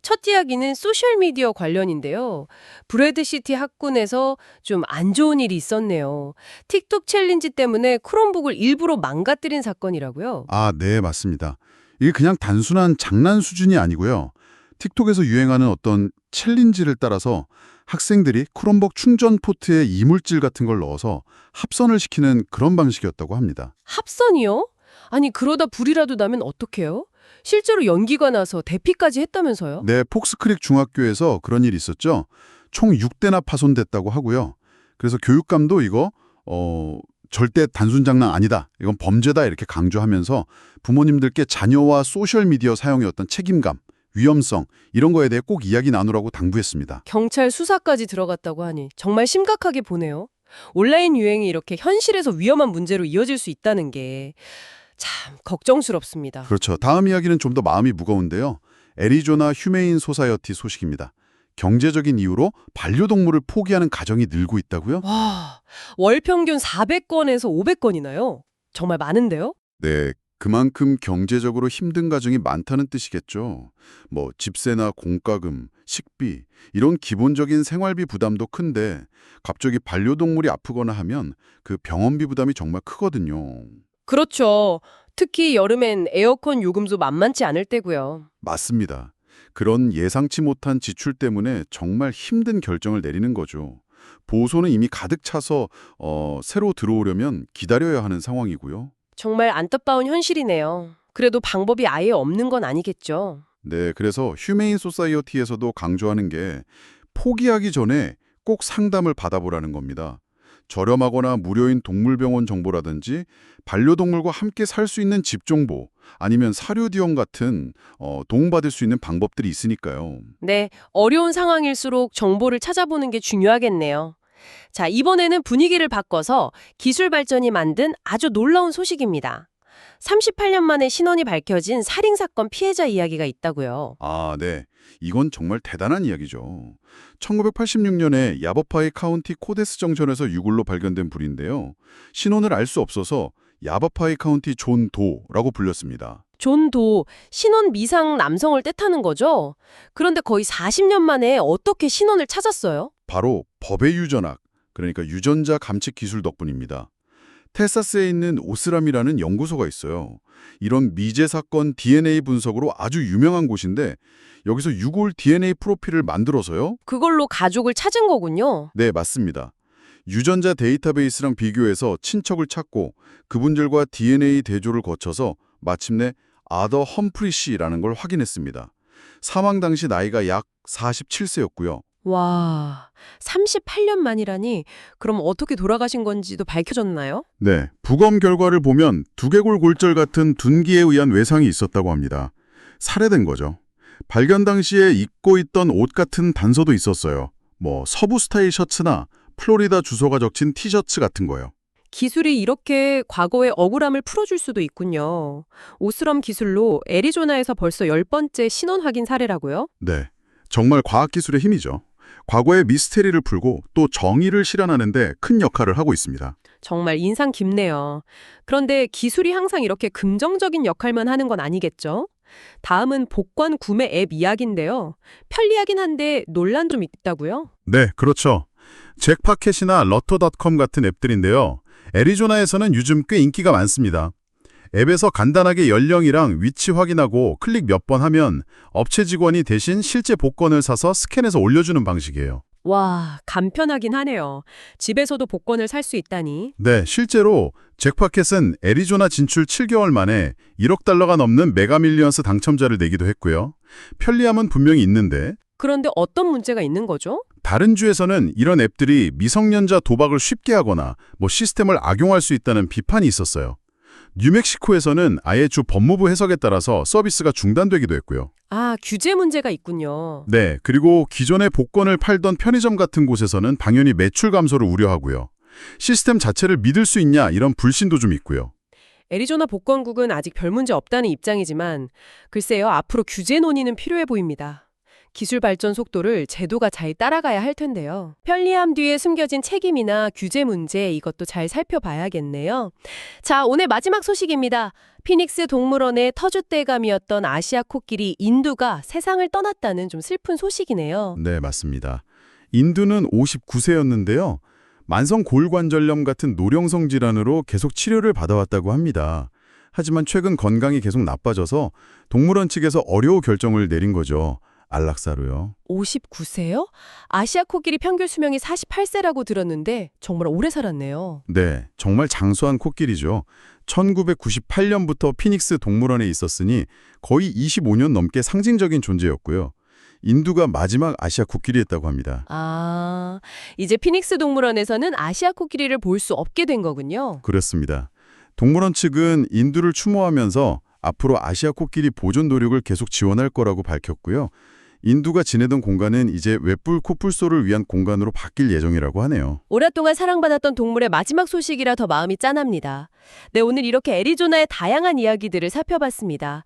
첫 이야기는 소셜미디어 관련인데요. 브래드시티 학군에서 좀 안 좋은 일이 있었네요. 틱톡 챌린지 때문에 크롬북을 일부러 망가뜨린 사건이라고요. 아, 네, 맞습니다. 이게 그냥 단순한 장난 수준이 아니고요. 틱톡에서 유행하는 어떤 챌린지를 따라서 학생들이 크롬북 충전 포트에 이물질 같은 걸 넣어서 합선을 시키는 그런 방식이었다고 합니다. 합선이요? 아니 그러다 불이라도 나면 어떡해요? 실제로 연기가 나서 대피까지 했다면서요? 네, 폭스크릭 중학교에서 그런 일이 있었죠. 총 6대나 파손됐다고 하고요. 그래서 교육감도 이거 절대 단순 장난 아니다. 이건 범죄다 이렇게 강조하면서 부모님들께 자녀와 소셜미디어 사용의 어떤 책임감, 위험성 이런 거에 대해 꼭 이야기 나누라고 당부했습니다. 경찰 수사까지 들어갔다고 하니 정말 심각하게 보네요. 온라인 유행이 이렇게 현실에서 위험한 문제로 이어질 수 있다는 게 참 걱정스럽습니다. 그렇죠. 다음 이야기는 좀 더 마음이 무거운데요. 애리조나 휴메인 소사이어티 소식입니다. 경제적인 이유로 반려동물을 포기하는 가정이 늘고 있다고요? 와, 월 평균 400건에서 500건이나요? 정말 많은데요? 네, 그만큼 경제적으로 힘든 가정이 많다는 뜻이겠죠. 뭐 집세나 공과금, 식비 이런 기본적인 생활비 부담도 큰데 갑자기 반려동물이 아프거나 하면 그 병원비 부담이 정말 크거든요. 그렇죠. 특히 여름엔 에어컨 요금도 만만치 않을 때고요. 맞습니다. 그런 예상치 못한 지출 때문에 정말 힘든 결정을 내리는 거죠. 보호소는 이미 가득 차서 새로 들어오려면 기다려야 하는 상황이고요. 정말 안타까운 현실이네요. 그래도 방법이 아예 없는 건 아니겠죠. 네, 그래서 휴메인 소사이어티에서도 강조하는 게 포기하기 전에 꼭 상담을 받아보라는 겁니다. 저렴하거나 무료인 동물병원 정보라든지 반려동물과 함께 살 수 있는 집 정보 아니면 사료디원 같은 도움받을 수 있는 방법들이 있으니까요. 네, 어려운 상황일수록 정보를 찾아보는 게 중요하겠네요. 자, 이번에는 분위기를 바꿔서 기술 발전이 만든 아주 놀라운 소식입니다. 38년 만에 신원이 밝혀진 살인사건 피해자 이야기가 있다고요. 아, 네. 이건 정말 대단한 이야기죠. 1986년에 야버파이 카운티 코데스 정전에서 유골로 발견된 불인데요. 신원을 알 수 없어서 야버파이 카운티 존 도라고 불렸습니다. 존 도, 신원 미상 남성을 뜻하는 거죠? 그런데 거의 40년 만에 어떻게 신원을 찾았어요? 바로 법의 유전학, 그러니까 유전자 감식 기술 덕분입니다. 텍사스에 있는 오스람이라는 연구소가 있어요. 이런 미제 사건 DNA 분석으로 아주 유명한 곳인데 여기서 유골 DNA 프로필을 만들어서요? 그걸로 가족을 찾은 거군요. 네, 맞습니다. 유전자 데이터베이스랑 비교해서 친척을 찾고 그분들과 DNA 대조를 거쳐서 마침내 아더 험프리 씨라는 걸 확인했습니다. 사망 당시 나이가 약 47세였고요. 와, 38년 만이라니 그럼 어떻게 돌아가신 건지도 밝혀졌나요? 네, 부검 결과를 보면 두개골 골절 같은 둔기에 의한 외상이 있었다고 합니다. 살해된 거죠. 발견 당시에 입고 있던 옷 같은 단서도 있었어요. 뭐 서부 스타일 셔츠나 플로리다 주소가 적힌 티셔츠 같은 거요. 기술이 이렇게 과거의 억울함을 풀어줄 수도 있군요. 오스럼 기술로 애리조나에서 벌써 10번째 신원 확인 사례라고요? 네, 정말 과학기술의 힘이죠. 과거의 미스테리를 풀고 또 정의를 실현하는 데 큰 역할을 하고 있습니다. 정말 인상 깊네요. 그런데 기술이 항상 이렇게 긍정적인 역할만 하는 건 아니겠죠? 다음은 복권 구매 앱 이야기인데요. 편리하긴 한데 논란 좀 있다고요? 네, 그렇죠. 잭파켓이나 러토닷컴 같은 앱들인데요. 애리조나에서는 요즘 꽤 인기가 많습니다. 앱에서 간단하게 연령이랑 위치 확인하고 클릭 몇 번 하면 업체 직원이 대신 실제 복권을 사서 스캔해서 올려주는 방식이에요. 와, 간편하긴 하네요. 집에서도 복권을 살 수 있다니. 네, 실제로 잭파켓은 애리조나 진출 7개월 만에 1억 달러가 넘는 메가밀리언스 당첨자를 내기도 했고요. 편리함은 분명히 있는데 그런데 어떤 문제가 있는 거죠? 다른 주에서는 이런 앱들이 미성년자 도박을 쉽게 하거나 시스템을 악용할 수 있다는 비판이 있었어요. 뉴멕시코에서는 아예 주 법무부 해석에 따라서 서비스가 중단되기도 했고요. 아, 규제 문제가 있군요. 네, 그리고 기존에 복권을 팔던 편의점 같은 곳에서는 당연히 매출 감소를 우려하고요. 시스템 자체를 믿을 수 있냐 이런 불신도 좀 있고요. 애리조나 복권국은 아직 별 문제 없다는 입장이지만 글쎄요, 앞으로 규제 논의는 필요해 보입니다. 기술 발전 속도를 제도가 잘 따라가야 할 텐데요. 편리함 뒤에 숨겨진 책임이나 규제 문제 이것도 잘 살펴봐야겠네요. 자, 오늘 마지막 소식입니다. 피닉스 동물원의 터줏대감이었던 아시아 코끼리 인두가 세상을 떠났다는 좀 슬픈 소식이네요. 네, 맞습니다. 인두는 59세였는데요. 만성 골관절염 같은 노령성 질환으로 계속 치료를 받아왔다고 합니다. 하지만 최근 건강이 계속 나빠져서 동물원 측에서 어려운 결정을 내린 거죠. 안락사로요. 59세요? 아시아 코끼리 평균 수명이 48세라고 들었는데 정말 오래 살았네요. 네, 정말 장수한 코끼리죠. 1998년부터 피닉스 동물원에 있었으니 거의 25년 넘게 상징적인 존재였고요. 인두가 마지막 아시아 코끼리였다고 합니다. 아, 이제 피닉스 동물원에서는 아시아 코끼리를 볼 수 없게 된 거군요. 그렇습니다. 동물원 측은 인두를 추모하면서 앞으로 아시아 코끼리 보존 노력을 계속 지원할 거라고 밝혔고요. 인두가 지내던 공간은 이제 웹불 코뿔소를 위한 공간으로 바뀔 예정이라고 하네요. 오랫동안 사랑받았던 동물의 마지막 소식이라 더 마음이 짠합니다. 네, 오늘 이렇게 애리조나의 다양한 이야기들을 살펴봤습니다.